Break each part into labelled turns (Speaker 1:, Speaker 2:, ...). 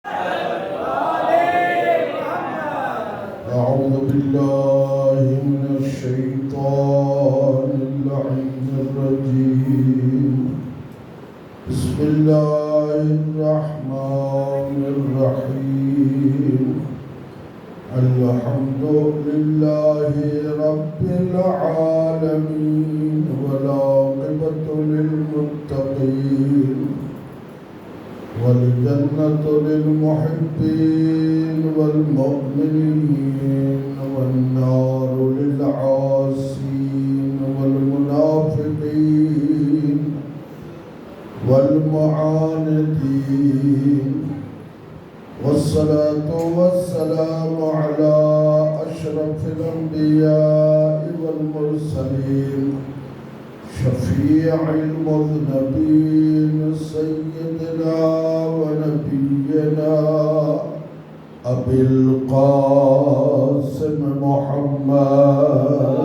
Speaker 1: أعوذ بالله من الشيطان اللعين الرجيم. بسم الله الرحمن الرحيم. الحمد لله رب العالمين والعاقبة للمتقين والجنة للمحبين والمؤمنين والنار للعاصين والمنافقين والمعاندين، والصلاة والسلام على أشرف الأنبياء والمرسلين شفيع المذنبين سيدنا ونبينا أبي القاسم محمد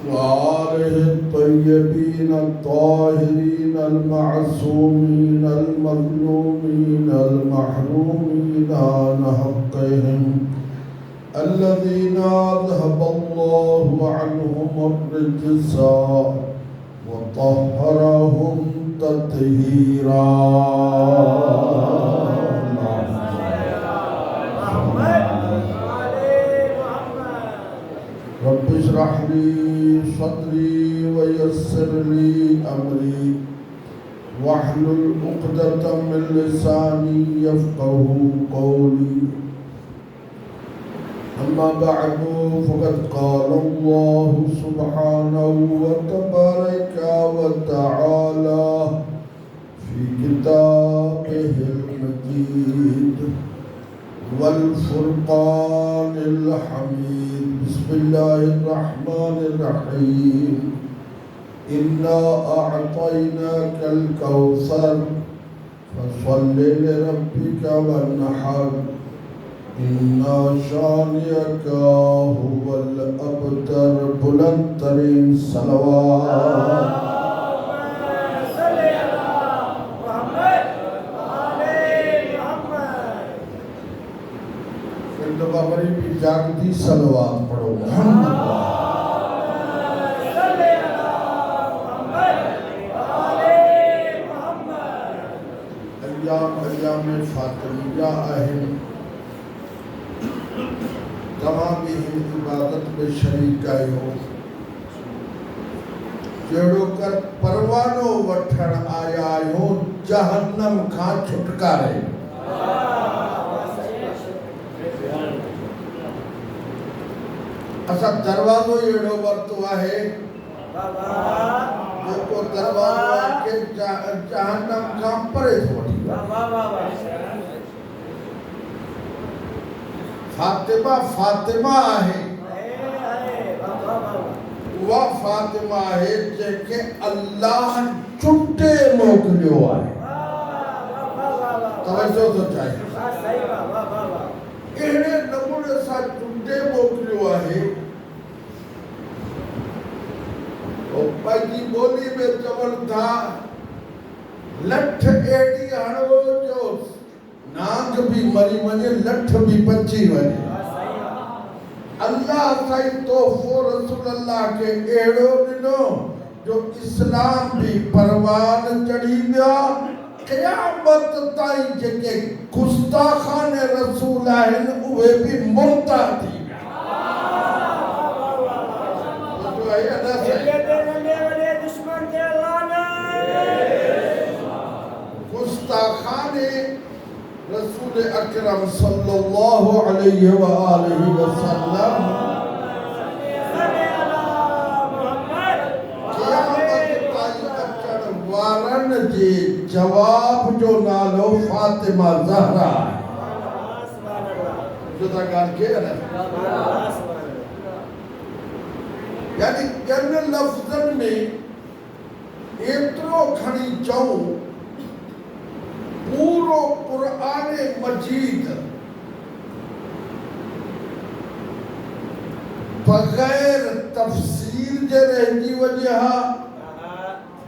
Speaker 1: وآله الطيبين الطاهرين المعصومين المظلومين المحرومين عن حقهم الذين أذهب الله عنهم الرجس وطهرهم تطهيرا. رب اشرح لي صدري ويسر لي أمري واحلل عقدة من لساني يفقه قولي. أما بعد فقد قال الله سبحانه وتبارك وتعالى في كتابه المجيد والفرقان الحميد. بسم الله الرحمن الرحيم. إنا أعطيناك الكوثر فصل لربك وانحر إن شانئك هو الأبتر. بلند ترین صلوات. बड़ी भी जागती सलवात पढ़ो मोहम्मद अय्याम फातिमिया अहम तमाम इबादत में शरीक आयो जेड़ो कर परवानो वठण आया आयो जहन्नम खां छुटकारे। असा दरवाजो एड़ो वरतो आहे जेको दरवाजो के जहन्नम खां परे थो वठी। फातिमा आहे उहा फातिमा आहे जेके अल्लाह चुटे मोकिलियो आहे। तवज्जो तो चाहिए। अहिड़े नमूने सां चुटे मोकिलियो आहे। पंहिंजी ॿोली में चवनि था लठ एड़ी हणो जो नांग भी मरी वञे लठ भी बची वञे। अल्लाह साईं तोहफ़ो रसूल अल्लाह के अहिड़ो ॾिनो जो इस्लाम भी परवान चढ़ी विया। क़यामत ताईं जेके गुस्ताखान रसूल आहिनि उहे भी मुर्ता थी विया। गुस्ताखाने रसूल अकरम सल्लल्लाहु अलैहि व आलिहि वसल्लम क़यामत ताईं अचण वारनि जे जवाब जो नालो फातिमा ज़हरा आहे। जो था ॻाल्हि केरु आहे? यानी ॿियनि लफ़्ज़नि में एतिरो खणी चऊं पूरो कुरान मजीद बगैर तफसीर ते रहजी वजे हा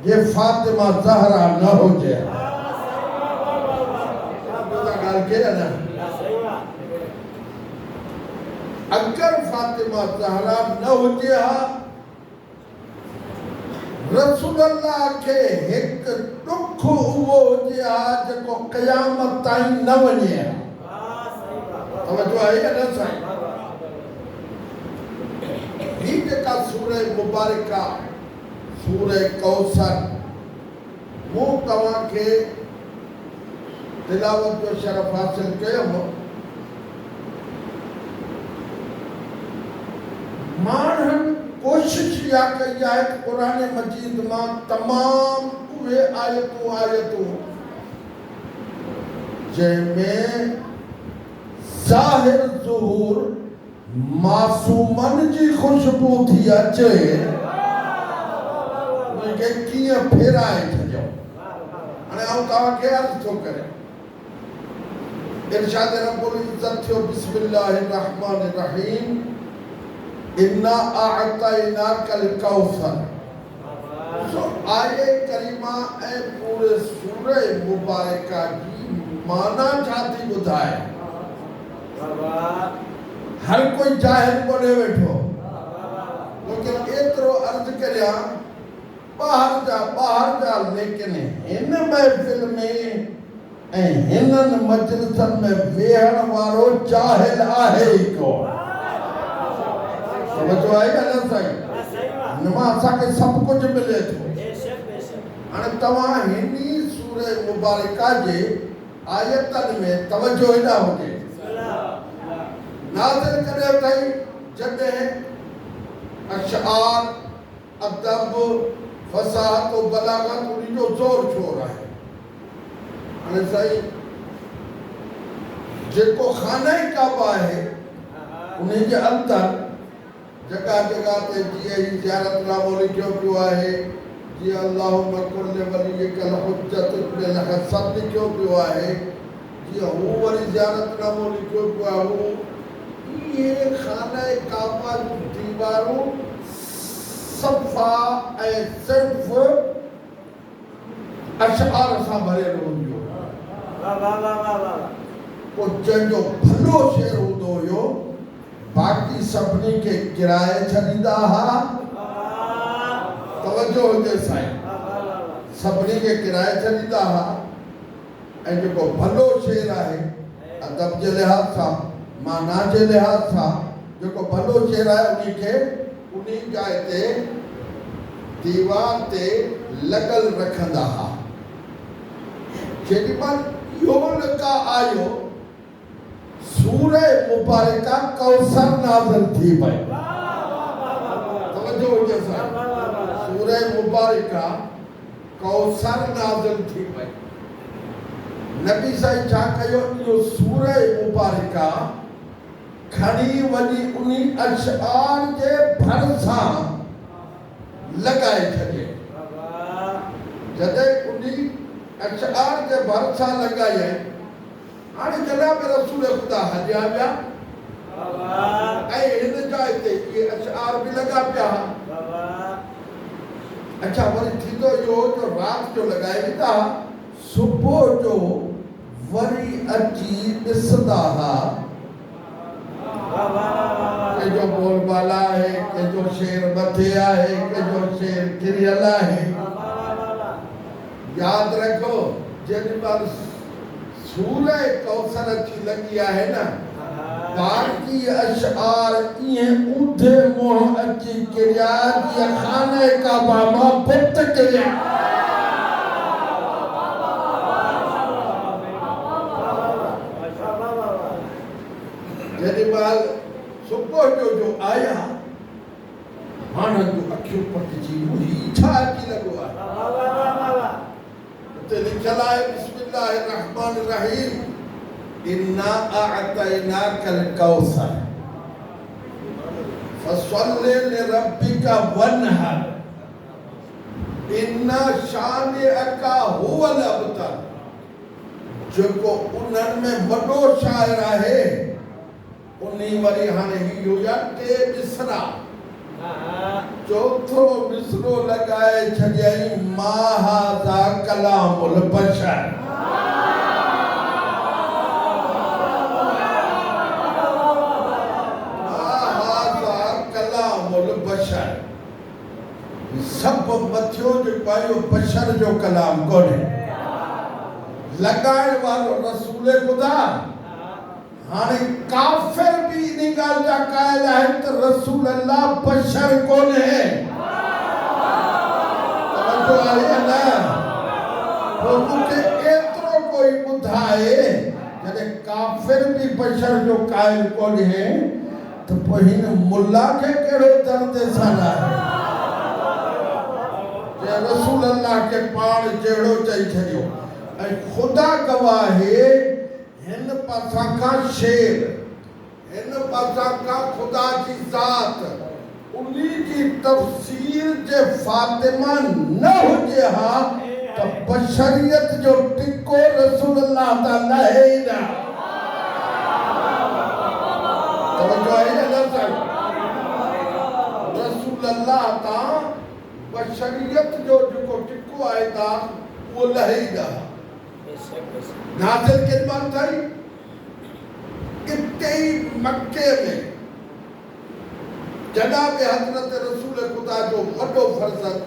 Speaker 1: जे फातिमा ज़हरा न हुजे ॻाल्हि के न अगर फातिमा ज़हरा न हुजे हा रसूल अल्लाह के एक दुख उहो हुजे हा जेको क़यामत ताईं न वञे हा तवजो आहे या न साईं ही जेका सूरह मुबारका सूरह कौसर मूं तव्हां खे तिलावत जो शरफ़ हासिल कयो माण्हुनि कोशिश इहा कई आहे त क़ुरान मजीद मां तमाम उहे आयतूं जंहिंमें ज़ाहिर ज़ुहूर मासूमनि जी ख़ुशबू थी अचे उनखे कीअं फेराए छॾियो हाणे आउं तव्हांखे अर्ज़ु थो करे इरशाद रब्बुल इज़्ज़त थियो बिस्मिल्लाहिर रहमानिर रहीम इन्ना अअतैनाकल कौसर सो आये करीमा ऐं पूरे सूरह मुबारका जी माना छा थी ॿुधाए हर कोई जाहिर कोन्हे वेठो लेकिन एतिरो अर्ज़ु करियां ॿाहिरि जा लेकिन हिन महफ़िल में ऐं हिननि मजलिसनि में वेहण वारो जाहिल आहे ई कोन समझो आहे या न साईं हिन मां असांखे सभु कुझु मिले थो हाणे तव्हां हिनी सूरह मुबारका जे आयतनि में तवजो हेॾा हुजे नाज़िल करे अथई जॾहिं अशआर अदब फसाहत और बलागत उन्हीं जो ज़ोर शोर आहे हाणे साईं जेको खाना काबा आहे उन्हीं जे अंदरि जगह जगह ते जीअं ही ज़ियारत नामो लिखियो पियो आहे जीअं अल्लाहुम्मा कुल्ल वलियकल हुज्जत इब्न हसन लिखियो पियो आहे जीअं हू वरी ज़ियारत नामो लिखियो पियो आहे हू इहे खाना काबा जूं दीवारूं सफ़ा ऐं सिर्फ़ अशआर सां भरियल हूंदियूं पोइ जंहिंजो भलो शेर हूंदो हुयो बाक़ी सभिनी खे किराए छॾींदा हुआ तवजो हुजे साईं सभिनी खे किराए छॾींदा हुआ ऐं जेको भलो शेर आहे अदब जे लिहाज़ सां माना जे लिहाज़ सां जेको भलो शेर आहे उनखे उन जाइ ते दीवार ते लॻल रखंदा हुआ जेॾीमहिल इहो लिका आयो सूरह मुबारका कौसर नाज़िल थी पई तवजो हुजे साईं सूरह मुबारका कौसर नाज़िल थी पई नबी साईं छा कयो इहो सूरह मुबारका खणी वञी उन अशआर जे भरिसां लॻाए छॾे जॾहिं उन अशआर जे भरिसां लॻाई हाणे जनाब रसूल ख़ुदा हलिया विया ऐं हिन जाइ ते इहे अशआर बि लॻा पिया अच्छा वरी थींदो इहो जो राति जो लॻाए ॾींदा सुबुह जो वरी अची ॾिसंदा हुआ कंहिंजो बोलबाला आहे कंहिंजो शेर मथे आहे कंहिंजो शेर किरियल आहे यादि रखो जेॾीमहिल सूरह कौसर अची लॻी आहे न बाक़ी अशआर ईअं ऊंधे मुंहुं अची किरिया जीअं खाने काबा मां बुत किरिया जेॾीमहिल सुबुह जो आया माण्हुनि जूं अखियूं पटिजी मुंहिंजी छा अची लॻो आहे उते लिखियल आहे बिस्मिल्लाहिर रहमानिर रहीम इन्ना अअतैनाकल कौसर फसल्लि लिरब्बिका वन्हर इन्ना शानिअका हुवल अबतर जेको उन्हनि में वॾो शाइर आहे उन्ही वरी हाणे ही हुया टे मिसरा चौथो मिसरो लगाए छॾियई मा हाज़ा कलामुल बशर। मा हाज़ा कलामुल बशर। सब मथियो जेको आहे इहो बशर जो कलाम कोन्हे। लगाइण वारो रसूल ख़ुदा। हाणे काफ़िर भी इन ॻाल्हि जा क़ाइल आहिनि त रसूल अल्लाह बशर कोन्हे। तवजो आहे न? पोइ मूंखे एतिरो कोई ॿुधाए जॾहिं काफ़िर भी बशर जो क़ाइल कोन्हे त पोइ हिन मुल्ला खे कहिड़ो दर्द सां आहे जे रसूल अल्लाह खे पाण जहिड़ो चई छॾियो। ऐं ख़ुदा गवाह आहे हिन पासां खां शेर, हिन पासां खां ख़ुदा जी ज़ात, उन्ही जी तफ़सीर जे फ़ातिमा न हुजे हा त बशरियत जो टिको रसूल अल्लाह तां लहे ई न। तवजो आहे न साईं? रसूल अल्लाह तां बशरियत जो जेको टिको आहे ता उहो लहे ई न। नाज़िल किन बात थी इतने मक्के में जनाब हज़रत रसूल खुदा जो वॾो फर्ज़ंद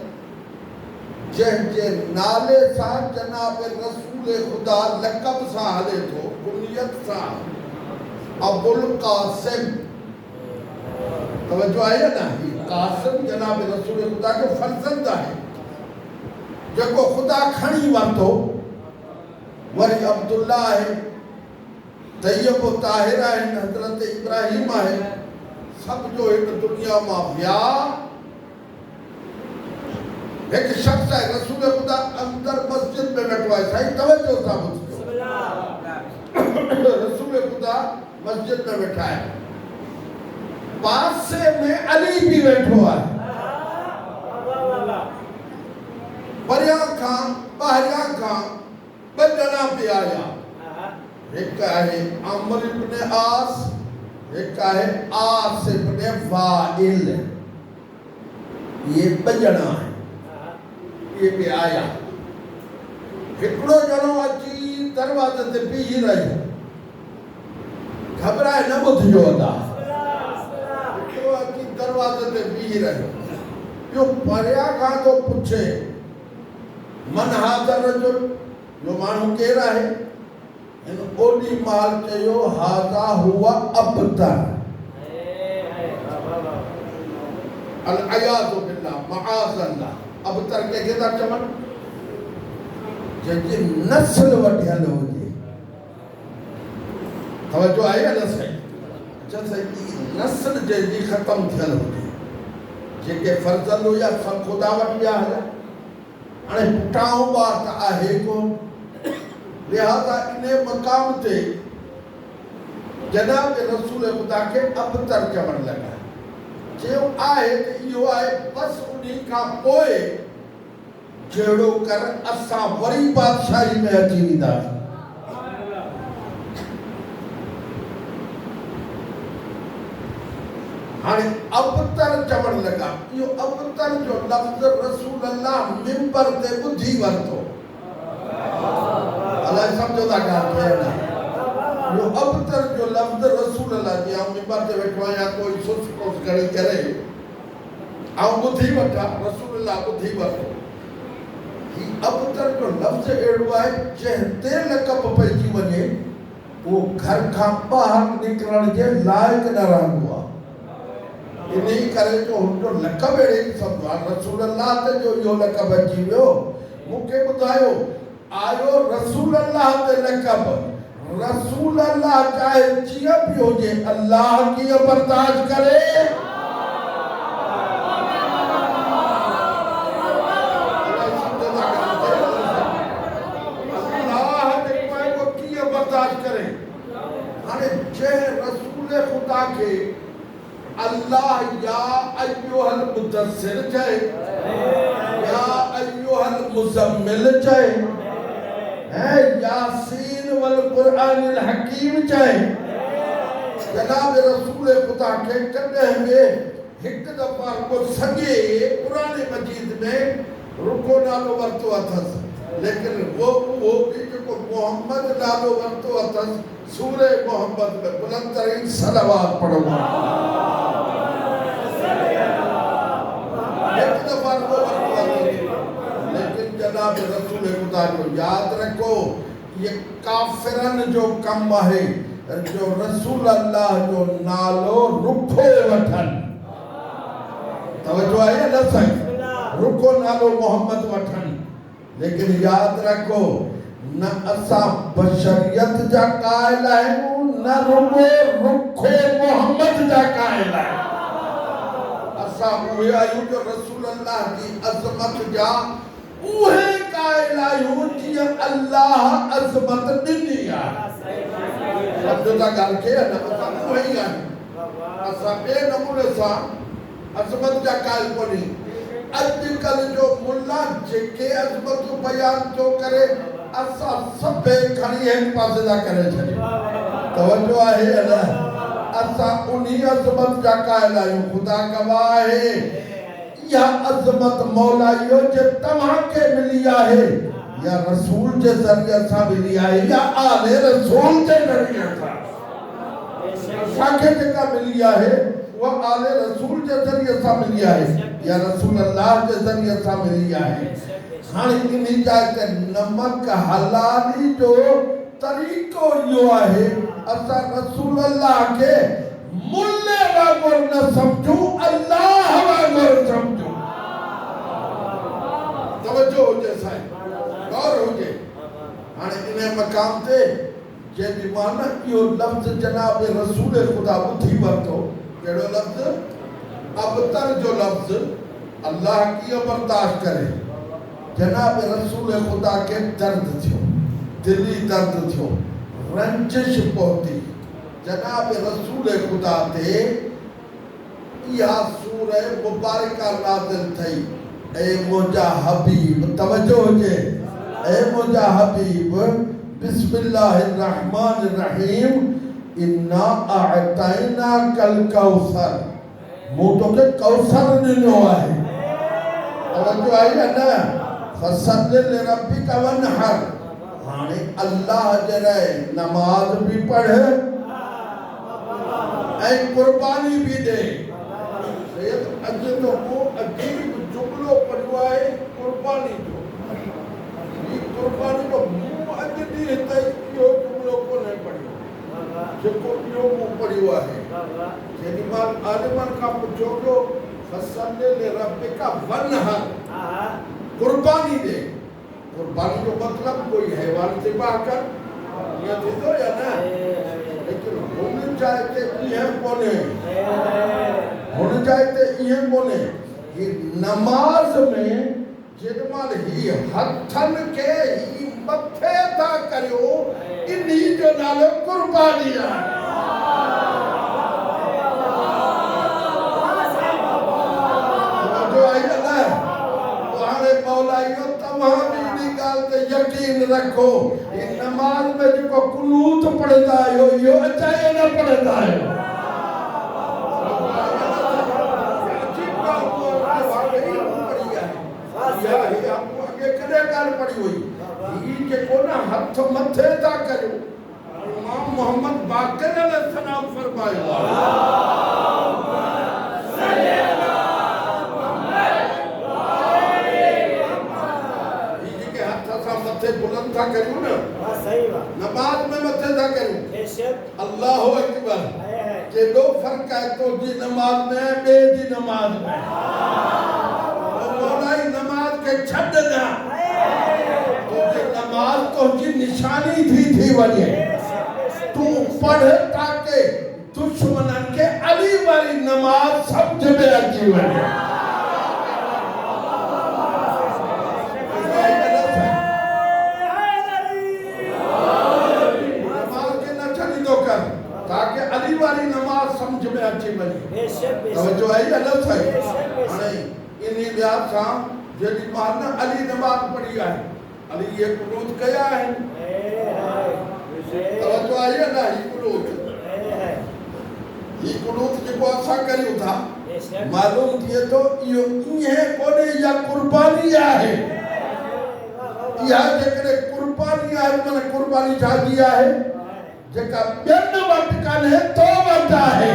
Speaker 1: जंहिंजे नाले सां जनाब रसूल खुदा लक़ब सां हले थो, कुनियत सां, अबुल कासिम। तवज्जो आहे न? कासिम जनाब रसूल खुदा जो फर्ज़ंद आहे जेको खुदा खणी वरितो। वरी अब्दुल्ला है, तैयब ताहिर है, हज़रत इब्राहिम है। सब जो एक दुनिया में विया। एक शख्स है रसूल खुदा अंदर मस्जिद में बैठो है। सही तवज्जो सां ॿुधो। रसूल खुदा मस्जिद में बैठा है। पासे में अली भी बैठो है। परियां खां ॿाहिरियां खां ॿ पे आया। एक है अमर इब्न आस, एक है आस इब्न वाइल। ये ॿ ॼणा है। ये भी आया। हिकिड़ो ॼणो अची दरवाजे ते बीही रहियो। घबराए न ॿुधिजो अदा। हिकिड़ो अची दरवाजे ते बीही रहियो। ॿियो परियां खां थो पुछे मन हाज़र रजुल, जो माण्हू केरु आहे? हिन ओॾी महिल चयो हाज़ा हुआ अबतर। अल अयाज़ु बिल्लाह, मआज़ल्लाह। अबतर कंहिंखे था चवनि? जंहिंजी नस्ल वढियल हुजे। तवज्जो आहे न साईं? अच्छा साईं, नस्ल जंहिंजी ख़तम थियल हुजे, जेके फर्ज़ंद हुया सब ख़ुदा वटि विया हलिया। हाणे पुटाऊं ॿार त आहे कोन। लिहाज़ा इन मक़ाम ते जनाब रसूल खुदा के अबतर चवण लगा। जो आहे त इहो आहे बस उन्हीं खां पोइ जहिड़ो कर असां वरी बादशाही में अची वेंदासीं। हाणे अबतर चवण लगा। इहो अबतर जो लफ़्ज़ रसूल अल्लाह मिंबर ते ॿुधी वरितो। अलाए सम्झो था ॻाल्हि खे न? इहो अबतर जो लफ़्ज़ रसूल अल्लाह जी आऊं मिंबर ते वेठो आहियां, कोई सुस कोस खणी करे आऊं ॿुधी वठां, रसूल अल्लाह ॿुधी वरितो। ही अबतर जो लफ़्ज़ अहिड़ो आहे जंहिं ते लक़ब पइजी वञे उहो घर खां ॿाहिरि निकिरण जे लाइक़ु न रहंदो आहे। इन्ही करे जो हुनजो लक़ब अहिड़े क़िस्म जो आहे। रसूल अल्लाह ते जो इहो लक़ब अची वियो। मूंखे ॿुधायो, आयो रसूल अल्लाह ते लक़ब। रसूल अल्लाह चाहे जीअं बि हुजे, अल्लाह कीअं बर्दाश्त करे? अल्लाह जेको आहे उहो कीअं बर्दाश्त करे? हाणे जंहिं रसूल खुदा खे अल्लाह या अय्युहल मुदस्सिर चए, या अय्युहल मुज़म्मिल चए, यासीन वल कुरानिल हकीम चए, जनाब रसूल खुदा के कॾहिं बि हिकु दफ़ा को सॼे क़ुरान मजीद में रुको नालो वरितो अथसि, लेकिन वो बि जेको मोहम्मद नालो वरितो अथसि सूरे मोहम्मद में बुलंद तरीन सलवात पढ़ो। हिकु दफ़ा रुको वरितो अथसि, लेकिन जनाब रसूल खुदा जो यादि रखो, ये काफ़िरनि जो कमु आहे जो रसूल अल्लाह जो नालो रुखो वठनि। तवज्जो आहे न साईं, रुखो नालो मोहम्मद वठनि। लेकिन यादि रखो, न असां बशरियत जा क़ाइल आहियूं, न रुखो मोहम्मद जा क़ाइल आहियूं। असां उहे आहियूं जो रसूल अल्लाह जी अज़मत जा उहे क़ाइल आहियूं जीअं अल्लाह अज़मत ॾिनी आहे। सम्झो था ॻाल्हि खे? न असां उहे ई आहियूं, असां ॿिए नमूने सां अज़मत जा क़ाइल कोन्हे। अॼुकल्ह जो मुल्ला जेके अज़मतूं बयान थो करे, असां सभई खणी हिकु पासे था करे छॾियूं। तवज्जो आहे न? असां उन्ही अज़मत जा क़ाइल आहियूं। ख़ुदा गवाह आहे, इहा अज़मत मौला इहो जे तव्हांखे मिली आहे या रसूल जे ज़रिए सां मिली आहे या आले रसूल जे ज़रिए सां। असांखे जेका मिली आहे उहा आले रसूल जे ज़रिए सां मिली आहे या रसूल अल्लाह जे ज़रिए सां मिली आहे। हाणे इन जाइ ते नमक हलाली जो तरीक़ो इहो आहे, असां रसूल अल्लाह खे मुल्ले वांगुरु न सम्झूं, अल्लाह वांगुरु सम्झूं। तवज्जो हुजे साईं, गौर हुजे। हाणे इन मक़ाम ते जेॾी मां न इहो लफ़्ज़ जनाब रसूल ख़ुदा ॿुधी वरितो, कहिड़ो लफ़्ज़? अबतर जो लफ़्ज़ अल्लाह कीअं बर्दाश्त करे। जनाब रसूल ख़ुदा खे दर्द थियो, दिली दर्द थियो, रंजिश पहुती। जनाब रसूल ख़ुदा ते इहा सूरह मुबारका नाज़िल थई, ए मुंहिंजा हबीब, तवज्जो हुजे, ए मुंहिंजा हबीब, बिस्मिल्लाहिर्रहमानिर्रहीम, इन्ना अअतैना कल कौसर, मूं तोखे कौसर ॾिनो आहे। तवज्जो आहे न? फसल्लि लिरब्बिका वनहर। हाणे अल्लाह जे लाइ नमाज बि पढ़ ऐं कुर्बानी बि ॾे। अॼु तो को अजीब जुमिलो पढ़ियो आहे कुर्बानी जो। ही कुर्बानी जो मूं अॼु ॾींहं ताईं इहो जुमिलो कोन्हे पढ़ियो जेको इहो मूं पढ़ियो आहे। जेॾीमहिल आलिमनि खां पुछियो वियो फसल्लि लिरब्बिका वनहर, कुर्बानी ॾे। कुर्बानी जो मतिलबु कोई हैवान ज़िबा कर, ईअं थींदो या न? लेकिन हुन जाइ ते ईअं कोन्हे, हुन जाइ ते ईअं कोन्हे। ही नमाज़ में जेॾीमहिल ही हथनि खे ही मथे था करियो, इन्ही जो नालो कुर्बानी आहे। मौला इहो तव्हां बि इन ॻाल्हि ते यकीन रखो, इन नमाज़ में जेको कुनूत पढ़ंदा आहियो इहो अचाए न पढ़ंदा आहियो। अॻे कॾहिं ॻाल्हि पढ़ी हुई, ही जेको न हथ मथे था करियो, इमाम मोहम्मद बाक़र अलैहिस्सलाम फरमायो मथे बुलंद था करियूं न, नमाज में मथे था करियूं। अल्लाह अकबर, केॾो फ़र्क़ु आहे तुंहिंजी नमाज में ॿिए जी नमाज में। मौला जी नमाज खे छॾ न, तुंहिंजी नमाज तुंहिंजी निशानी थी वञे। तूं पढ़ ताकि दुश्मननि खे अली वारी नमाज सम्झ में अची वञे। ताकि अली वाली नमाज समझ में अची वञे। तवज्जो आहे या न आहे? हाणे इन लिहाज़ सां जेॾी मां न अली नमाज पढ़ी आहे, अली ये कुनूत कया आहिनि। तवज्जो आहे या न? ही कुनूत जेको असां करियूं था, मालूम थिए तो इहो ईअं कोन्हे या कुर्बानी आहे इहा जेकॾहिं कुर्बानी आहे माना कुर्बानी छाजी आहे जेका ॿियनि वटि कान्हे तो वटि आहे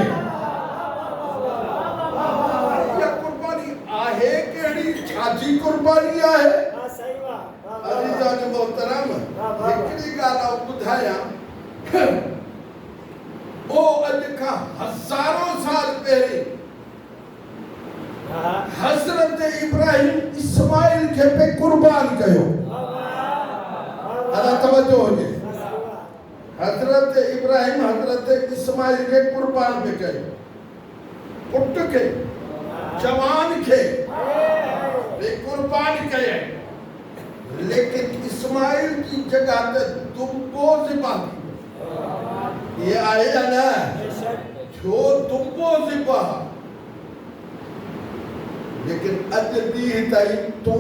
Speaker 1: इहा कुर्बानी आहे कहिड़ी छाजी कुर्बानी आहे अज़ीज़ान मोहतरम हिकिड़ी ॻाल्हि आउं ॿुधायां ओ अॼु खां हज़ारों साल पहिरीं हज़रत इब्राहिम इस्माइल खे पे कुर्बान कयो अदा तवज्जो हुजे हज़रत इब्राहिम हज़रत इस्माइल खे कुर्बान पे कयो पुट खे जवान खे पे कुर्बान कयो लेकिन इस्माइल की जगह पे दुम्बो ज़िबा ये आए या ना जो दुम्बो ज़िबा लेकिन अज दी ताई तू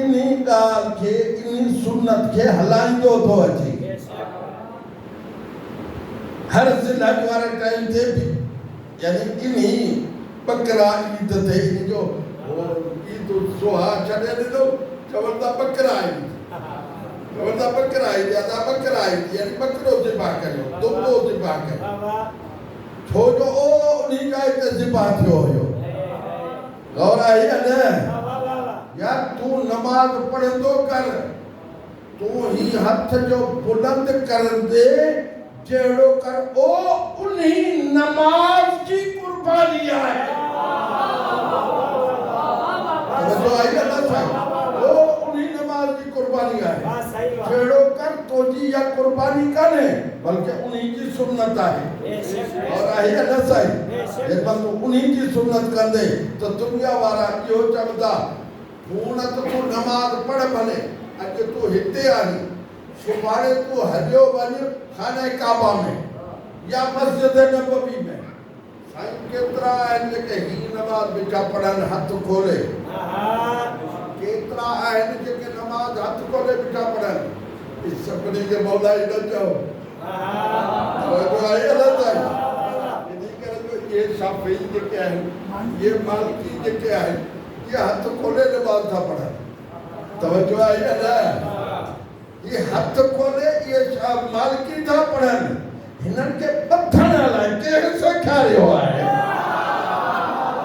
Speaker 1: इन्हीं गाल के इन्हीं सुन्नत के हलाइंदो तो अची हर जिलहज वारे टाइम ते भी यानी इन्हीं बकरा ईद ते जो ईद सोहा छड़े दो चवंदा बकरा ईद चवंदा बकरा ईद या बकरा ईद यानी बकरो ज़िबा कयो दुम्बो ज़िबा कयो छो जो ओ उन्हीं जाए ते ज़िबा थियो हुयो गौर आई है ना यार तू नमाज पढ़ंदो कर तू ही हथ जो बुलंद कर दे जेड़ो कर ओ उन्हीं नमाज की कुर्बानी है तो आई है ना साईं ओ उन्हीं नमाज की कुर्बानी है जेड़ो कर तोजी या कुर्बानी करे बल्कि उन्हीं की सुन्नत है और आई है ना साईं जब तू उन्हीं की सुन्नत कर दे तो दुनिया वाला यो चवंदा हूं न तो तू नमाज पढ़ भले अज तू हिते आई सुभाणे तू हलियो वञ खाने काबा में या मस्जिद नबवी में साईं केतिरा आहिनि जेके ही नमाज बेचा पढ़नि हथ खोले केतिरा आहिनि जेके नमाज हथ खोले बेचा पढ़नि इस सभिनी खे मौला ई न चओ तो आई अलॻि आहे ये शाफी जेके आहिनि ये मालिकी जेके आहिनि ये हथ खोले नमाज था पढ़नि तवज्जो आहे या न ये हथ खोले ये मालिकी था पढ़नि हिननि खे ॿधण लाइ केरु सेखारियो आहे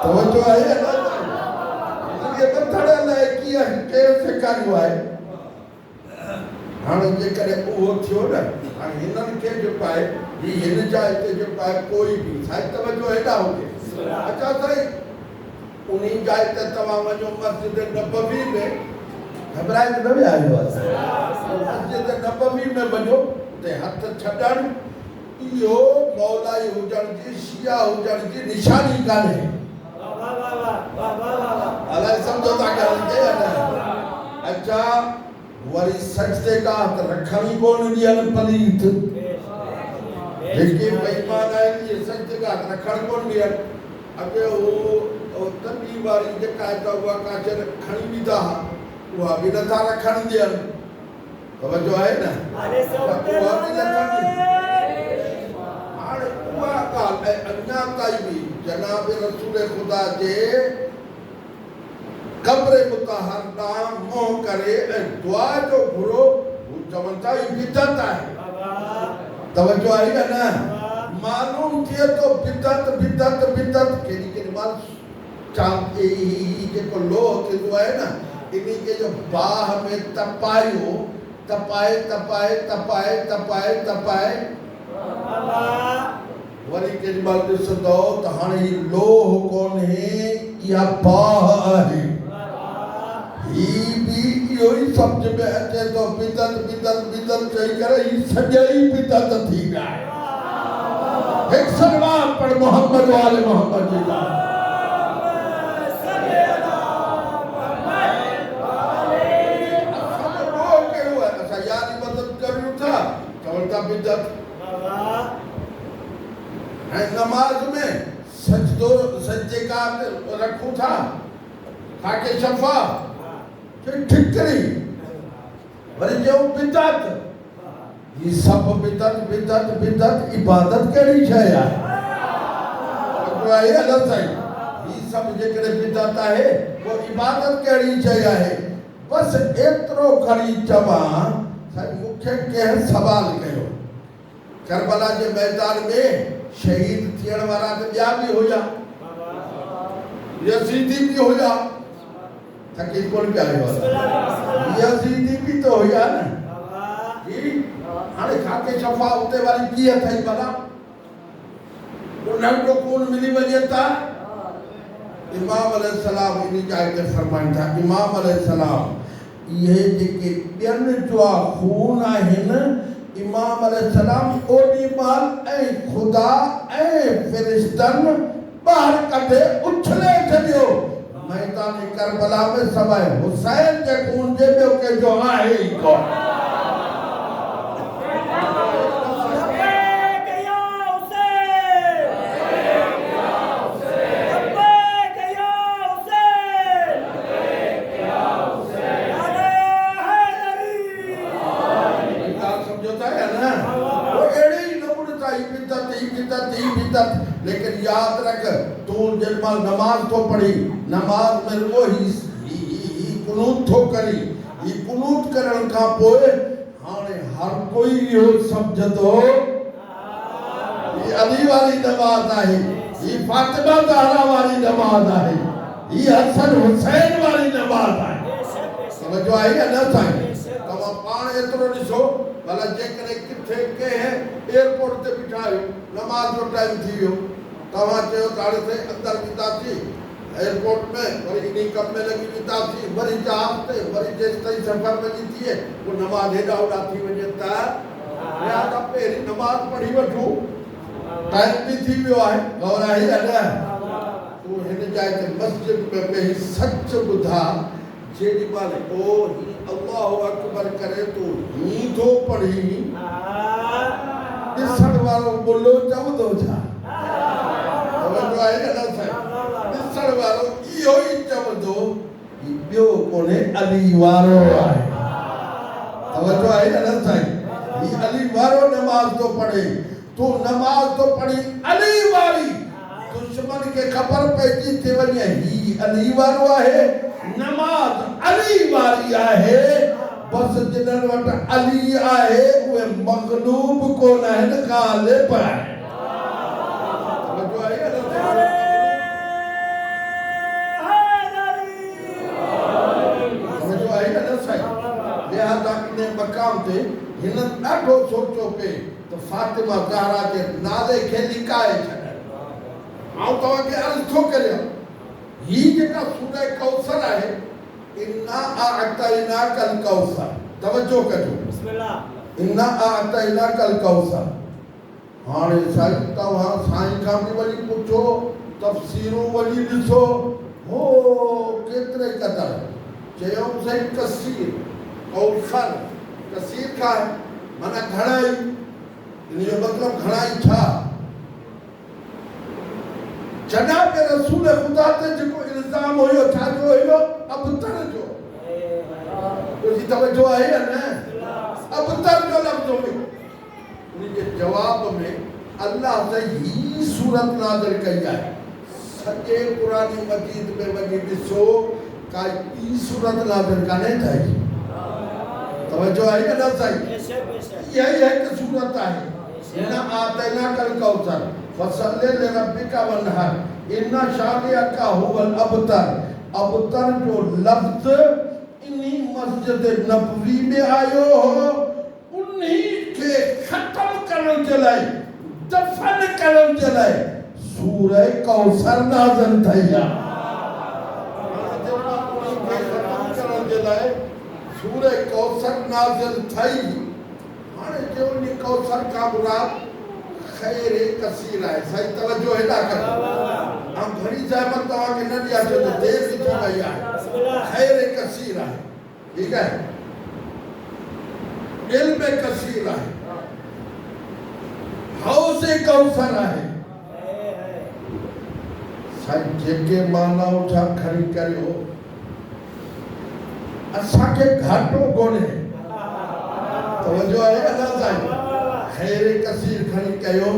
Speaker 1: तवज्जो आहे या न हिननि खे ॿधण लाइ कीअं केरु सेखारियो आहे हाणे जेकॾहिं उहो थियो न हाणे हिननि खे जेको आहे ही हिन जाइ ते जेको आहे कोई बि साईं तवज्जो हेॾा हुजे अच्छा साईं उन्हीं जाइ ते तव्हां वञो मस्जिद नबवी में घबराए न विया आहियो मस्जिद नबवी में वञो उते हथ छॾणु इहो मौलाई हुजण जी शिया हुजण जी निशानी कान्हे अलाए सम्झो था ॻाल्हि खे या न अच्छा वरी सजदे का हथ रखणी कोन ॾियनि पलीत जेके बेईमान आहिनि इहे सजदे का हथ रखण कोन ॾियनि अॻे उहो तंबी वारी जेका आहे त उहा काचर खणी बीठा उहा बि नथा रखण ॾियनि तवज्जो आहे न उहा बि नथा हाणे उहा ॻाल्हि ऐं अञा ताईं बि जनाब रसूल ख़ुदा जे कब्र मुतहर ॾांहुं मुंहुं करे ऐं दुआ जो घुरो हू चवनि था ही बिदत आहे तवज्जो आहे या न मालूम थिए तो बिदत बिदत बिदत केॾी केॾी महिल जेको लोह थींदो आहे न इन्ही के जो बाह में तपायो तपाए तपाए तपाए तपाए तपाए वरी केॾी महिल ॾिसंदो त हाणे ही लोह कोन्हे इहा बाह आहे ही भी इहो ई सम्झ में अचे थो बिदत बिदत बिदत चई करे ही सॼी बिदत थी विया हिकु सलवार पढ़ मोहम्मद वाले मोहम्मद जी का बिदत नमाज में सजदो सज्जे का रखूं था खाके शफा ठिकरी वरी जो बिदत ये सब बिदत बिदत बिदत इबादत केड़ी शय है ये अलग साईं ये सब जेकरे बिदत है वो इबादत कड़ी चाहिए है बस एतरो खड़ी चवा मुख्य के सवाल कयो करबला के मैदान में शहीद थियण वाला तो ॿिया भी हुया यजीदी भी हुया तकी कोन पिया यजीदी भी तो हुया ना जी हाणे खाके शफा उते वाली की थई भला उन्हनि को कौन मिली वजह था इमाम अलैहिस्सलाम इन जाए के फरमाइन था इमाम अलैहिस्सलाम ये जेके ॿियनि जो खून आहिनि इमाम अलैहिस्सलाम ओडी माल ऐं खुदा ऐं फ़रिश्तनि ॿाहिरि कढे उछले छॾियो मैदान करबला में सवाइ हुसैन जे खून जे ॿियो कंहिंजो आहे ई कोन लेकिन याद रख तू जन्मल नमाज तो पढ़ी नमाज में वो ही कुनूत तो करी ये कुनूत करण का पोए हाने हर कोई यो समझदो ये अली वाली नमाज है ये फातिमा ज़हरा वाली नमाज है ये हसन हुसैन वाली नमाज है समझो आई या न साईं तमा पाण एतरो दिसो भला जेकरे किथे के है एयरपोर्ट ते बिठायो नमाज जो टाइम थी वियो तव्हां चयो ताड़े से अंदर बीतासी एयरपोर्ट में वरी इन्हीं कम में लगी बीतासी वरी जहाज ते वरी जेस ताईं सफर में थिए वो नमाज हेॾा होॾा थी वञे त या त पहिरीं नमाज पढ़ी वठो टाइम भी थी वियो आहे गौर आहे या न तूं हिन जाइ ते मस्जिद में वेही सच ॿुधा जेॾी महिल ओ अल्लाहु अकबर करे तूं ही थो पढ़ी ॾिसण वारो बुलो चवंदो छा समझो आहे न साईं ॾिसण वारो इहो ई चवंदो ही ॿियो कोन्हे अली वारो आहे समझो आहे न साईं ही अली वारो नमाज तो पढ़े तू नमाज तो पढ़ी अली वारी दुश्मन के खबर पइजी थी वञे ही अली वारो आहे नमाज अली वारी आहे बस जिन्हनि वटि अली आहे उहे मग़लूब कोन आहिनि ग़ालिब आहिनि समझो आहे न साईं लिहाज़ा इन मक़ाम ते हिन ॾाढो सोचो पे त फातिमा ज़हरा जे नाले खे लिकाए छॾनि आउं तव्हांखे अर्ज़ु थो करियां ही जेका सूरह कौसर आहे इन्ना आअतैना कल कौसर तवज्जो कजो बिस्मिल्लाह इन्ना आअतैना कल कौसर हाणे साईं तव्हां साईं खां बि वञी पुछो तफ़सीरूं वञी ॾिसो हो केतिरे क़दर चयूं साईं कसीर कौसर कसीर का है माना घणाई इनजो मतिलबु घणाई छा जनाब रसूल खुदा ते जेको इल्ज़ाम हुयो छा जो हुयो अबतर जो तुझी तवज्जो आहे या न अबतर जो लफ़्ज़ हुयो उनजे जवाब में अल्लाह से ही सूरत नाज़िल कई आहे सॼे पुरानी मजीद में वञी ॾिसो काई ॿी सूरत नाज़िल कान्हे ठही तवज्जो आहे या न साईं इहा ई हिकु सूरत आहे इन्ना आतैनाकल कौसर फसल्ले लिरब्बिका वन्हर इन्ना शानिअका हुवल अबतर अबतर जो लफ्ज़ इन्हीं मस्जिद नबवी में आयो हो उन्हीं के खत्म करण के लाइ दफन करण के लाइ सूरह कौसर नाज़िल थई आहे सूरह कौसर नाज़िल थई हाणे जो नी कौसर का मुराद खैर कसीर है सही तवज्जो हेॾा कर हम घणी ज़हमत तव्हांखे न ॾिया छो त देर थी वई आहे खैर कसीर है ठीक है इल्म कसीर है हौज़ कौसर है साईं जेके मानाऊं छा खणी करियो असांखे घाटो कोन्हे तवज्जो आहे अल्लाह साईं खैर कसीर खणी कयो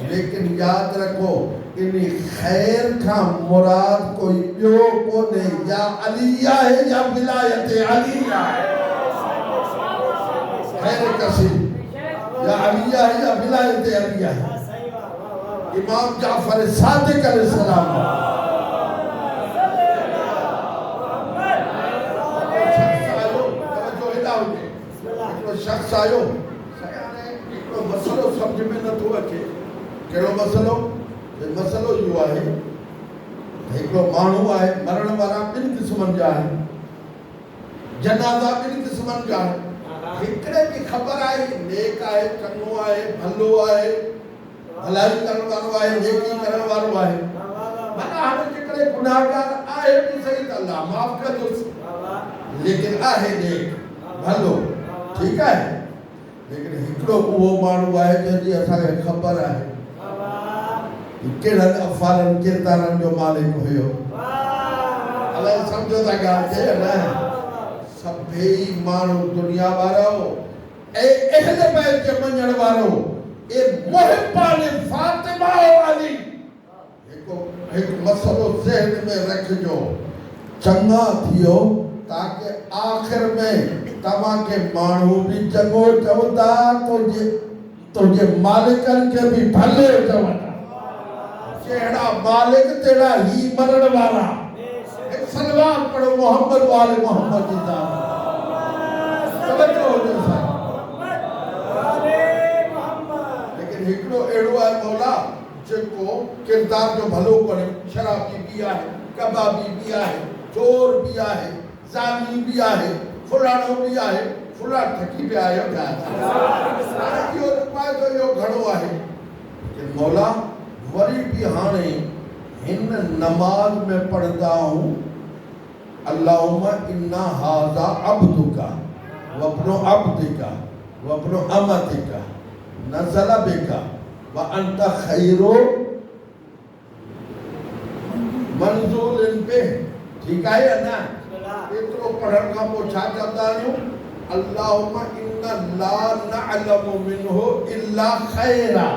Speaker 1: लेकिन याद रखो इन खैर का मुराद कोई ॿियो कोन्हे, या अलिया है या विलायत अलिया है। खैर कसीर या अलिया है या विलायत अलिया है। इमाम जाफर सादिक अलैहिस्सलाम शख्स आयो हिकिड़ो मसलो सम्झ में नथो अचे। कहिड़ो मसलो? मसलो इहो आहे हिकिड़ो माण्हू आहे, मरण वारा ॿिनि क़िस्मनि जा आहिनि, जनाज़ा ॿिनि क़िस्मनि जा आहिनि। हिकिड़े जी ख़बर आहे नेक आहे, चङो आहे, भलो आहे, भलाई करण वारो आहे, नेकी करण वारो आहे। माना हाणे जेकॾहिं गुनाहगार आहे बि सही त अल्लाह माफ़ कंदुसि, लेकिन आहे नेक भलो, ठीकु आहे। लेकिन हिकिड़ो उहो माण्हू आहे जंहिंजी असांखे ख़बर आहे कहिड़नि अफ़ालनि किरदारनि जो मालिक हुयो। अलाए सम्झो था ॻाल्हि खे न? सभई माण्हू दुनिया वारो ऐं अहल बैत जे मञण वारो ए मुहिबान फातिमा अली हिकु मसलो ज़हन में रखिजो, चङा थियो ताकि आख़िर में तव्हांखे माण्हू बि चङो चवंदा, तुंहिंजे मालिकनि खे बि भले चवंदा। जहिड़ा मालिक तेड़ा ही मरण वारा। एक सलवात पढ़ो मोहम्मद वाले मोहम्मद जी दा तवज्जो हुजे साईं। लेकिन हिकिड़ो अहिड़ो आहे मौला जेको किरदार जो भलो करे, शराबी बि आहे, कबाबी बि आहे, चोर बि आहे, ज़ाली बि आहे, फुलाणो बि आहे, फुला ठकी बि आयो इहो पाए थो इहो घणो आहे। लेकिन मौला वरी भी हाने हिन नमाज में पढ़दा हूँ अल्लाहुम्मा इन्ना हाज़ा अब्दुका वब्नु अब्दिका वब्नु अमतिका नज़ला बिका व अंत खैरो मंज़ूलिन पे। ठीक है ना? एतिरो पढ़ण खां पोइ छा चवंदा आहियूं? अल्लाहुम्मा इन्ना ला नअलमु मिन्हु इल्ला खैरा।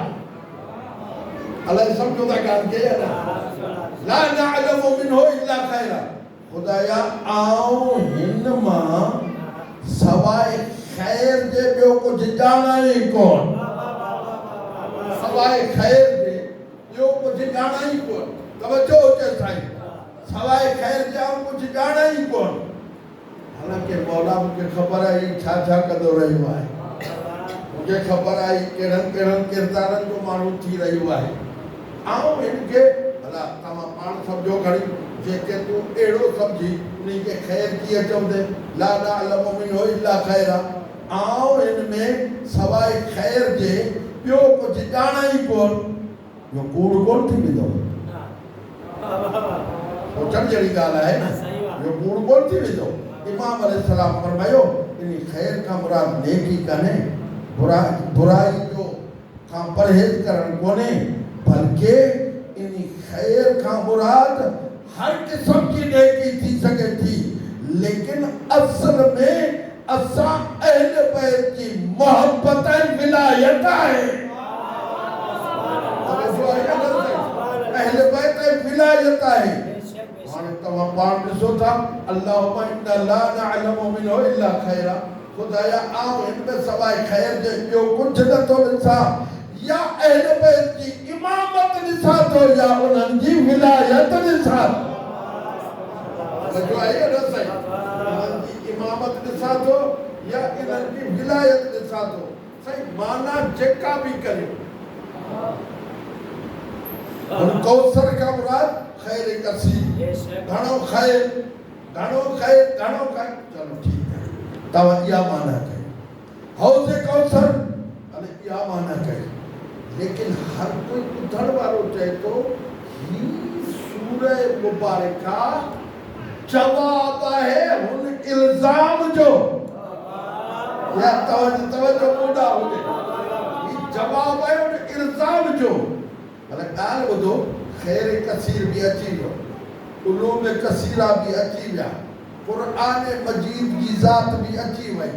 Speaker 1: अल्लाह समझो था ॻाल्हि खे न? ला नअलमु मिन्हु इल्ला खैरा। खुदाया आऊं हिन मां सवाइ खैर जे ॿियो कुझु ॼाणा ई कोन। सवाइ खैर जे ॿियो कुझु ॼाणा ई कोन। तवज्जो हुजे साईं, सवाइ खैर जे आऊं कुझु ॼाणा ई कोन। हालांकि मौला मूंखे ख़बर आहे छा छा कंदो रहियो आहे, मूंखे ख़बर आहे कहिड़नि कहिड़नि किरदारनि जो माण्हू थी रहियो आहे। आऊं हिनखे भला तव्हां पाण सम्झो घणी, जेके तूं अहिड़ो सम्झी उन खे ख़ैर कीअं चवंदे? ला नअलमु मिन्हु इल्ला खैरा। आऊं हिन में सवाइ खैर जे ॿियो कुझु ॼाणा ई कोन। इहो कूड़ कोन थी वेंदो? सोचण जहिड़ी ॻाल्हि आहे न? इहो कूड़ कोन थी वेंदो? इमाम अलैहिस्सलाम फरमायो इन खैर का मुराद नेकी कान्हे, बुराई जो खां परहेज करण कोन्हे, बल्कि इन खैर का मुराद हर किस्म की नेकी थी सके थी। लेकिन असल में असां अहल बैत की मोहब्बत विलायत है। अहल बैत विलायत है। हाणे तव्हां पाण ॾिसो था अल्लाहुम्मा इन्ना ला नअलमु मिन्हु इल्ला खैरा। खुदाया आऊं हिन में सवाइ खैर जे ॿियो कुझु नथो ॾिसां। या अहल बैत जी इमामत ॾिसां थो या उन्हनि जी विलायत ॾिसां थो। जो आहे न साईं, उन्हनि जी इमामत ॾिसां थो या इन्हनि जी विलायत ॾिसां थो। साईं माना जेका बि करे कौसर का मुराद खैर कसीर, घणो खैर, घणो खैर, घणो खैर। चलो ठीक है, तव्हां इहा माना कयो। हौज़े कौसर अने इहा माना कयो। लेकिन हर कोई ॿुधण वारो चए थो ही सूरह मुबारका जवाब है हुन इल्ज़ाम जो। या तवज्जो ॿुधा हुजे, ही जवाब है हुन इल्ज़ाम जो। भला ॻाल्हि ॿुधो, खैर कसीर भी अची वियो, उलूम कसीरा भी अची विया, क़ुरान मजीद की ज़ात भी अची वई,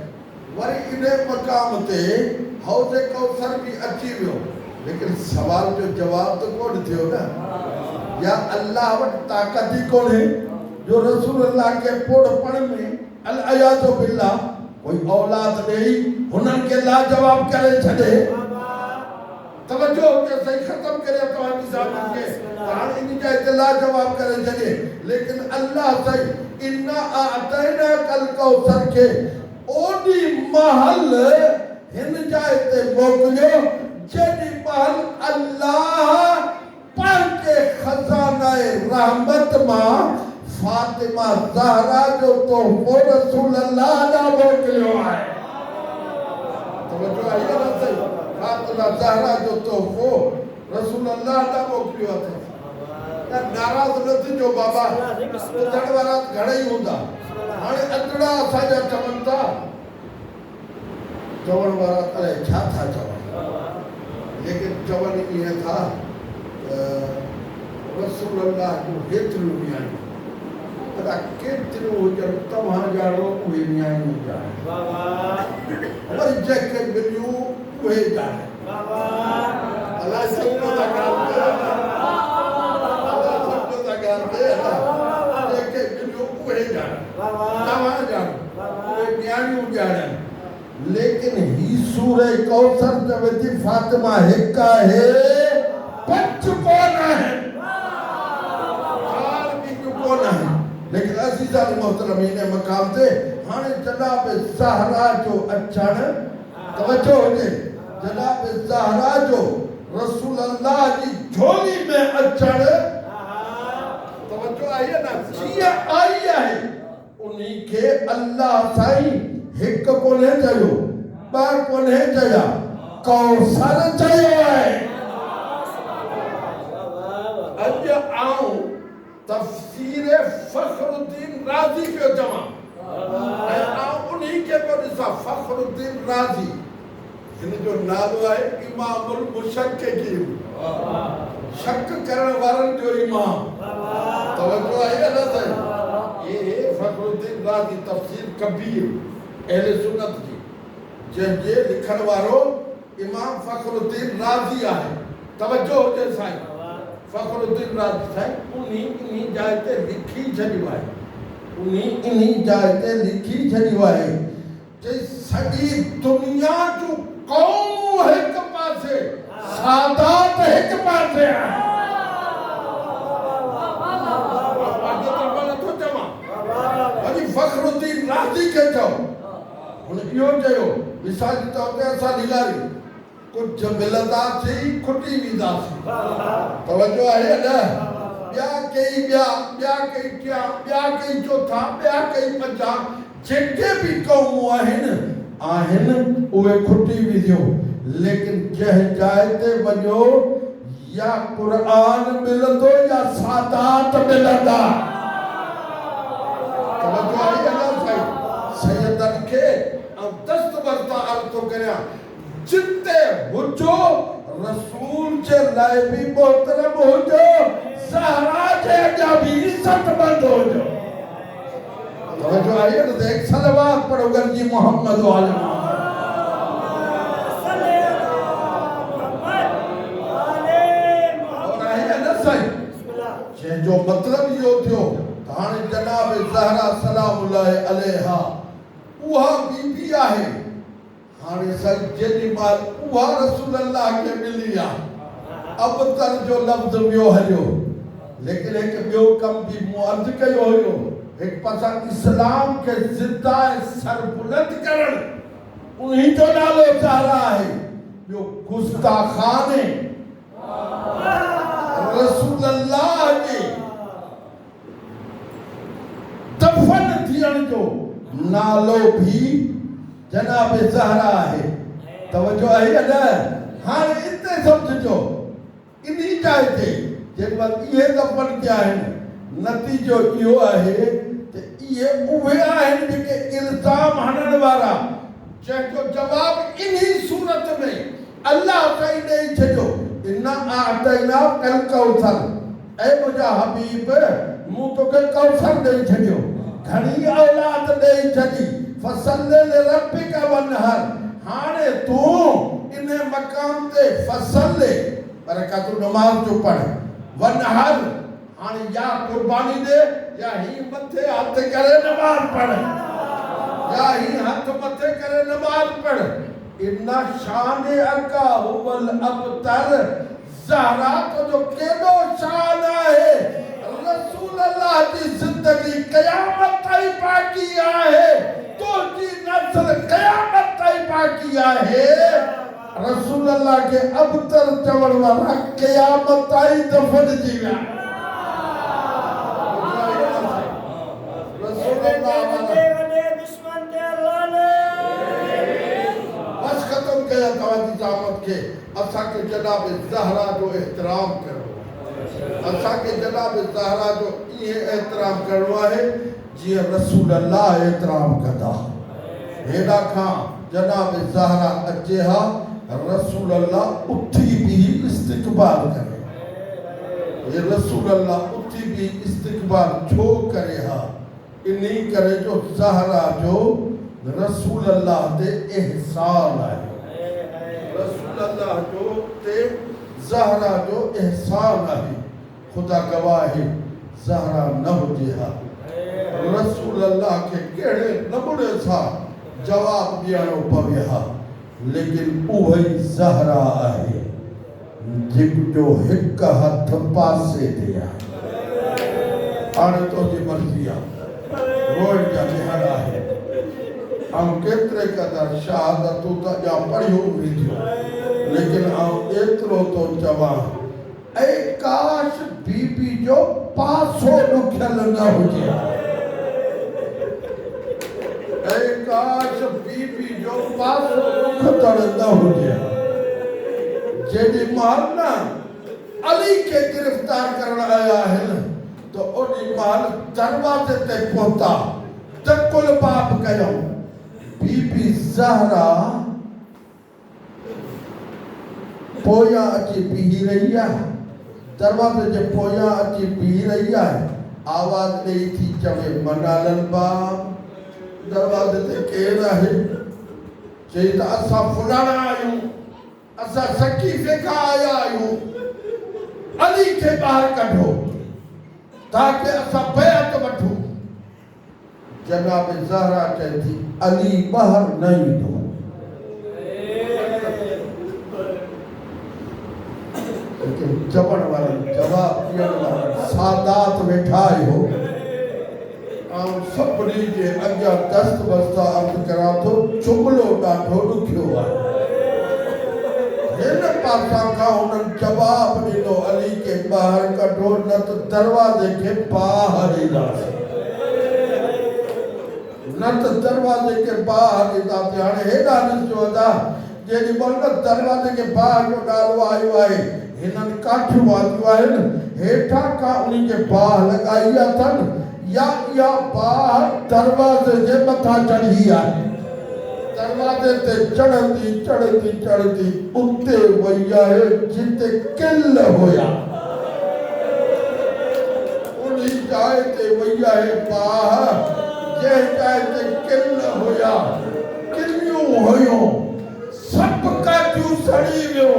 Speaker 1: वरी इन मक़ाम ते हौज़ कौसर भी अची वियो। लेकिन सवाल जो जवाब तो कोन थियो ना, या अल्लाह वट ताकत ही कोन है जो रसूलुल्लाह के पोड़पण में अल अयाज़ु बिल्लाह कोई औलाद ॾेई हुननि खे लाजवाब करे छॾे। तवज्जो के सही खत्म करे तव्हांजी ज़ात खे हाणे इन जा इते लाजवाब करे छॾे। लेकिन अल्लाह सही इन्ना आतैना कल कौसर के ओडी महल हिन जाए ते मोकिलियो जेडी महल अल्लाह पंहिंजे खजानाए रहमत मां फातिमा ज़हरा जो तोहफ़ो रसूलुल्लाह ॾांहुं मोकिलियो आहे। तवज्जो आहे न सही, फातिमा ज़हरा जो तोहफ़ो रसूलुल्लाह ॾांहुं मोकिलियो अथई। त नाराज़ न थिजो बाबा, ॿुधण वारा घणेई हूंदा, हाणे अतड़ा असांजा चवनि था, चवण वारा अलाए छा था चवनि, लेकिन चवनि ईअं था रसूलुल्लाह जूं हेतिरियूं न्याणियूं पर केतिरियूं हुजनि तव्हां ॼाणो उहे न्याणियूं ॼाणे, वरी जेके मिलियूं उहे ॼाणे। अलाए सम्झो था ॻाल्हि ते, अलाए सम्झो था ॻाल्हि ते, जेके मिलियूं उहे ॼाणे, तव्हां ॼाणो उहे न्याणियूं ॼाणनि। लेकिन ही सूरह कौसर चवे थी फातिमा हिकु आहे, पंज कोन आहिनि, चार ॿियूं कोन आहिनि। लेकिन अज़ीज़ान मोहतरमीन मक़ाम ते हाणे जनाब ज़हरा जो अचणु, तवज्जो हुजे, जनाब ज़हरा जो रसूलुल्लाह जी झोली में अचणु, तवज्जो आई है ना, जीअं आई आहे उन्हीं खे अल्लाह साईं हिकु कोन्हे चयो, ॿ कोन्हे चया, कौसर चयो आहे। अॼु आऊं तफ़सीर फ़खरुद्दीन राज़ी पियो चवां, ऐं आऊं उन्हीं खे पियो ॾिसां, फ़खरुद्दीन राज़ी, हिन जो नालो आहे इमामुल मुशक्किकीन, शक करण वारनि जो इमाम। तवज्जो आहे न सही, ये फ़खरुद्दीन राज़ी तफ़सीर कबीर अहले सुन्नत जी, जंहिंजे लिखण वारो इमाम फ़खरुद्दीन राज़ी आहे। तवज्जो हुजे साईं, फ़खरुद्दीन राज़ी साईं उन्हीं जाइ ते लिखी छॾियो आहे, उन्हीं जाइ ते लिखी छॾियो आहे, चई सॼी दुनिया जूं क़ौमूं हिकु पासे, सादात हिकु पासे आहे। नथो चवां, वरी फ़खरुद्दीन राज़ी खे चओ, हुन इहो चयो, मिसाल जे तौर ते असां निगारी कुझु मिलंदासीं खुटी वेंदासीं, तवज्जो आहे न, ॿिया कई ॿिया कई टियां, ॿिया कई चोथा, ॿिया कई पंजां, जेके बि क़ौमूं आहिनि उहे खुटी वेंदियूं। लेकिन जंहिं जाइ ते वञो या क़ुरान मिलंदो या सादात मिलंदा। तवज्जो आहे न साईं, सैयदनि खे ऐं दस्तबर तां अर्ज़ थो करियां, जिते हुजो रसूल जे लाइ बि मोहतरम हुजो, ज़हरा जे अॻियां बि इज़तमंद हुजो। तवज्जो आहे न, एक सलवात पढ़ो गंजी मोहम्मद वाले और आहे न साईं, जंहिंजो मतिलब इहो थियो त हाणे जनाब ज़हरा सलामुल्लाह अलैहा उहा बीबी आहे। हाणे साईं जेॾी महिल उहा रसूलुल्लाह खे मिली आहे, अबतर जो लफ़्ज़ ॿियो हलियो, लेकिन हिकु ॿियो कमु बि मूं अर्ज़ु कयो हुयो, हिकु पासा इस्लाम खे ज़िंदा सरबुलंद करणु, उन्हीं जो नालो ज़हरा आहे, ॿियो गुस्ताखाने रसूलुल्लाह जे दफ़न थियण जो नालो भी जनाब ज़हरा आहे। तवज्जो आहे या न? हाणे इते सम्झो, इन्हीं जाइ ते जंहिं महिल इहे दफ़न थिया आहिनि, नतीजो इहो आहे त इहे उहे आहिनि जेके इल्ज़ाम हणण वारा, जंहिंजो जवाब इन्हीं सूरत में अल्लाह साईं ॾेई छॾियो, इन्ना आतैना कल कौसर, ऐं मुंहिंजा हबीब मूं तोखे कौसर ॾेई छॾियो, घणी औलाद ॾेई छॾी, फसल लिरब्बिका वनहर। हाणे तूं इन मक़ाम ते फसल ले पर का तू नमाज जो पढ़ वनहर हां या कुर्बानी दे या ही मथे हाथ करे नमाज पढ़ या ही हाथ मथे करे नमाज पढ़ इन्ना शान अका हुवल अबतर ज़हरा तो जो केडो शान है रसूल अल्लाह की जिंदगी क़यामत ताईं बाकी है तो जी नस्ल क़यामत ताईं बाकी है रसूल अल्लाह के अबतर चवण वाला क़यामत ताईं दफन जी विया रसूल अल्लाह जामत के असा के जनाब ज़हरा जो एहतराम करो असा के जनाब ज़हरा जो ये एहतराम करो है जी रसूल अल्लाह एहतराम कदा हेडा खां जनाब ज़हरा अचे हा रसूल अल्लाह उठी भी इस्तकबाल करे ये रसूल अल्लाह उठी भी इस्तकबाल छो करे हा इन्हीं करे जो ज़हरा जो रसूल अल्लाह ते एहसान है रसूल अल्लाह जो ते ज़हरा जो एहसान है खुदा गवाह है ज़हरा न हुजे हा रसूल अल्लाह के केड़े नमूने सा जवाब दियानो पवे हा लेकिन उही ज़हरा है जो हिक हथ पासे ते हाणे तो जी मर्ज़ी आहे रोज जा दिहाड़ा है हम केतरे कदर शहादतूं त जा पढ़ियूं वेंदियूं लेकिन आउं एतिरो थो चवां ऐं काश बीबी जो पासो ॾुखियल न हुजे ऐं काश बीबी जो पासो ॾुखतड़ न हुजे जेॾी महिल न अली खे गिरफ़्तार करण आया आहिनि त ओॾी महिल दरवाज़े ते पहुता त कुल बाप कयूं बीबी ज़हरा पोया अची बीही रही है दरवाजे जे पोया अची बीही रही है आवाज ॾेई थी चवे मनालन बाप दरवाजे ते केर आहे चई त असां फुलाणा आहियूं असां सकीफ़े खां आया आहियूं अली खे ॿाहिरि कढो ताकि असां बैअत वठूं जनाब ज़हरा कहती अली बाहर नहीं दो लेकिन चवण वाला जवाब दियण वाला सादात वेठा हो आउं सभिनी जे अॻियां दस्त बस्ता अर्ज़ करां थो जुमिलो ॾाढो ॾुखियो आहे हिन पासा खां हुननि जवाब ॾिनो अली खे ॿाहिरि कढो न त दरवाज़े खे ॿाहिरि ईंदासीं न त दरवाजे के ॿाहिरि ईंदासीं हाणे हेॾा ॾिसजो अदा जेॾी महिल दरवाजे के ॿाहिरि जो नालो आयो आहे हिननि काठियूं वादियूं आहिनि हेठां खां उन्ही खे बाहि लॻाई अथनि या इहा बाहि दरवाजे जे मथां चढ़ी आहे दरवाजे ते चढ़ंदी चढ़ंदी चढ़ंदी उते वई आहे जिते किल हुया उन्ही जाइ ते वई आहे बाहि जे जाइ ते किल हुया किलियूं हुयूं सब काठियूं सड़ी वियो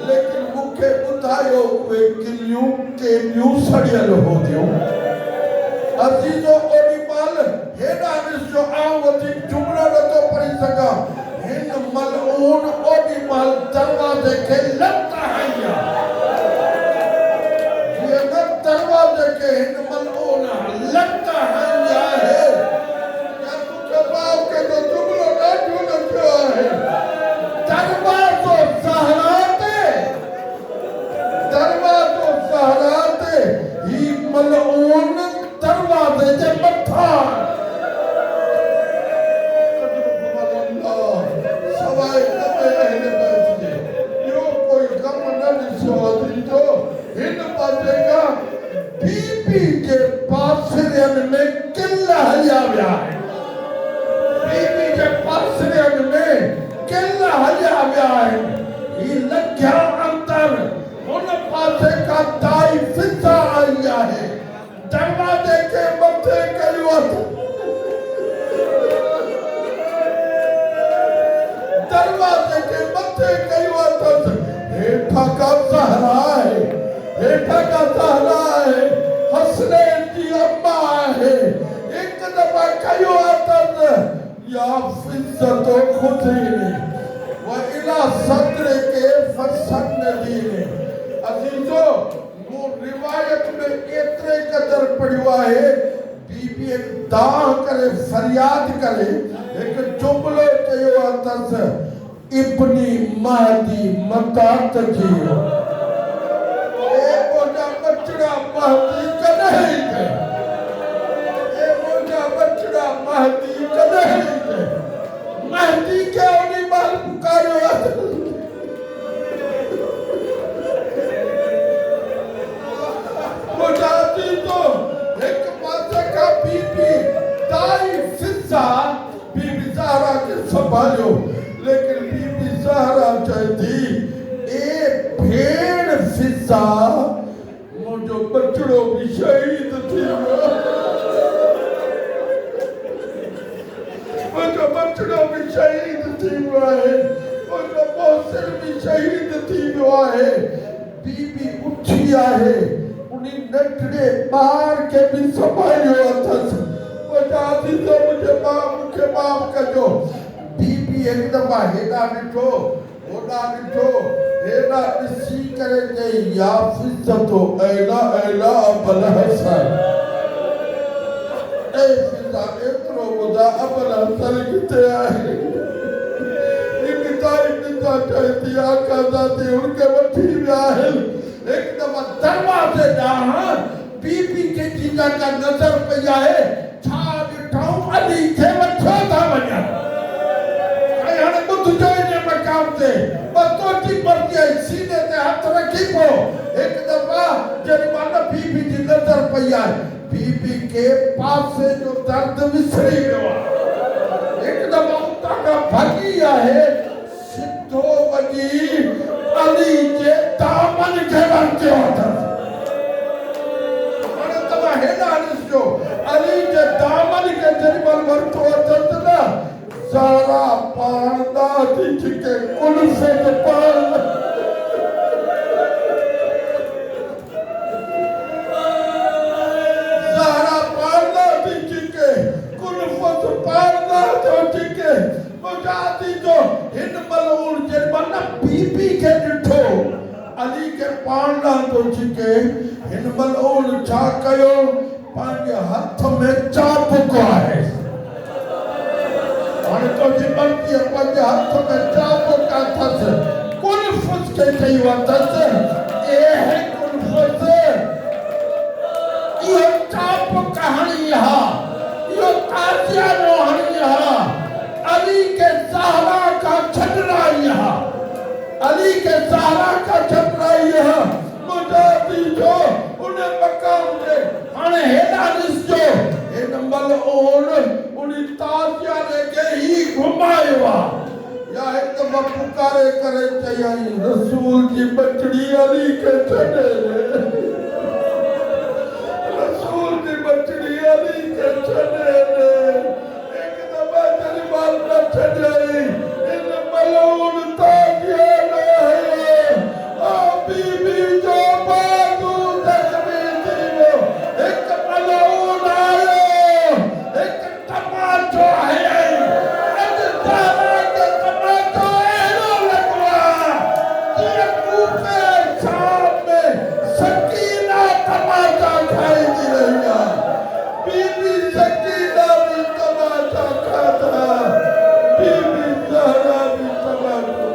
Speaker 1: लेकिन मूंखे ॿुधायो उहे किलियूं केलियूं सड़ियल हूंदियूं अजीजो ओॾी महिल हेॾा ॾिसजो आउं वधीक जुमिलो नथो पढ़ी सघां हिन मलऊन ओॾी महिल दरवाज़े खे लत हई जीअं न दरवाज़े खे हिन मलऊन लत हई आहे या तुंहिंजे बाप खे त जुमिलो ॾाढो न थियो आहे दरवाज़ो ज़हरा ते ही मलऊन दरवाज़े जे मथां सवाइ अहले बैत जे ॿियो कोई कम न ॾिसो अजीजो हिन पासे खां बीबी जे पासरियनि में किल हलिया विया बीबी जे पासरियनि में किल हलिया विया आहिनि ही लॻिया अंदर उन पासे का ताई फिजा आई आहे दरवाजे के मथे कयो दरवाजे के मथे कयो हेठा का ज़हरा है, हेठा का ज़हरा है, हसनैन जी अम्मा है। एक दफ़ा कयो अतन या फिज़्ज़तो खुदीने व इला सद्र के फसन दीने। अजीजो वो रिवायत में एतरे कदर पढ़ियो आहे, बीबी एक दाह करे, फरियाद करे, एक जुमलो चयो अथस, इब्नी महदी मता तजियो। ए मोजा बचड़ा महदी कदहीं के, ए मोजा बचड़ा महदी कदहीं के, महदी के उन्हीं बाल पुकारो अथस। मुझाती तो एक पासे का बीबी दाई फिज़्ज़ा बीबी ज़हरा के संभालो, लेकिन बीबी ज़हरा चाहती ए भेड़ फिज़्ज़ा मुझो बचड़ो भी शहीद थी, मुझो बचड़ो भी शहीद थी है, मुझो मोहसिन भी शहीद थी है। बीबी उठी आहे, उन्हीं नटड़े बार के भी संभालियो अथस। बजाती तो मुझे माफ कजो। बीबी एक दफ़ा हेॾा ॾिठो, होॾा ॾिठो, हेॾा ॾिसी करे चई या फिज़्ज़तो ऐला ऐला अबल हसन। ए फिज़्ज़ा एतिरो ॿुधा, अबल हसन किथे आहे? हिक ताई चएती आका ज़ाती उनखे वठी विया आहिनि। एक दफ़ा दरवाज़े ॾांहुं बीबी के जीजा का नज़र पई आहे, छा ॾिठऊं अली खे वठियो था वञनि। ऐं हाणे ॿुधजो इन मक़ाम ते, बतो जी मर्ज़ी आहे, सीने ते हथ रखी पो। एक दफ़ा जॾहिं मां बीबी जी नज़र पई आहे, बीबी के पासे जो दर्द विसरी वियो आहे। एक दफ़ा उतां खां भॼी आहे, सिधो वञी अली जे दामन के वरतियो अथसि। हाणे तव्हां हेॾा ॾिसजो, अली जे दामन के जॾहिं महिल वरतो अथसि न, ज़हरा पाणदा थी छिके, कुल्फ़त पाण ज़हरा पाणदा थी छिके, कुल्फ़त पाणदा थो छिके। मुझाती जो हिन मलून जे मन बीबी के ॾिठो, अली के पाणदा थो छिके, हिन मलून छा कयो, पंहिंजे हथ में चाबुक आहे। हाणे तुंहिंजी मर्ज़ी पंहिंजे हथ में चाबुक अथसि, कुल्फ़त खे चई अथसि, ए कुल्फ़त इहो चाबुक हणी हा, इहो ताज़ियानो हणी हा, अली के ज़हरा का छटराई है, अली के ज़हरा का छटराई है। मुझाती जो उन्हें मकाम दे हाणे हेॾा ॾिसजो, हिन मलऊन उन्हीं ताज़ियाने के ही घुमायो आहे। या हिक दफ़ा पुकारे करे चयई, रसूल जी बचड़ी अली के छॾे, रसूल जी बचड़ी अली के छॾे। छॾई इन मलून ताज़ियानो है, बीबी जो बाज़ू ज़ख़्मी थी वियो। हिक मलून आयो, हिक तमाचो हयई, अॼु ज़हरा खे तमाचो अहिड़ो लॻो आहे, जीअं कूफे शाम में सकीना तमाचा खाईंदी रही आहे। बीबी सकीना भी तमाचा खाधा, बीबी ज़हरा भी तमाचो।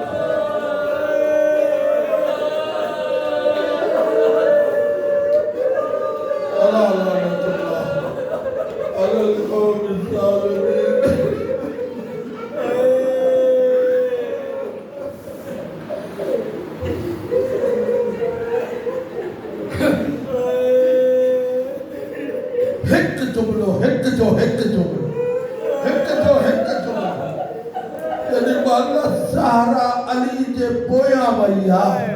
Speaker 1: अला लानतुल्लाह अलल कौम ज़ालिमीन। हिक जुमलो, हिक जुमलो, जॾहिं महिल ज़हरा अली जे पोयां वई आहे,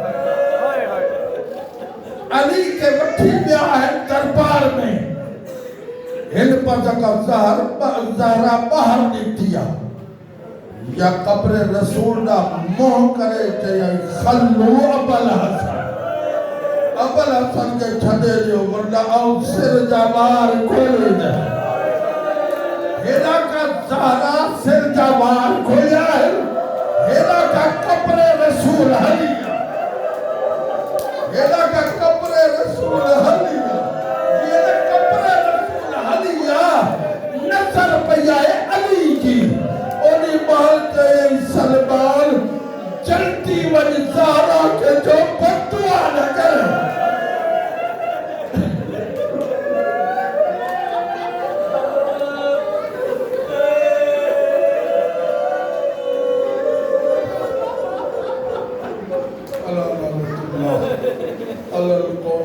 Speaker 1: अली के वठी विया आहिनि दरबार में। हिन पासे खां ज़हरा ॿाहिरि निकिती आहे, या कब्र रसूल दा मोह करे चया खल्लू अबल हसन के छदे दियो वरना आउं सिर जा वार खोले जा हेरा का ज़हरा सिर जा वार खोया है हेरा का कब्र रसूल हलिया हेरा का कब्र रसूल हलिया ये कब्र रसूल हलिया नजर पया है अली की ओनी महल ते सलमान जल्दी वन ज़हरा के जो बदुआ न कर Allah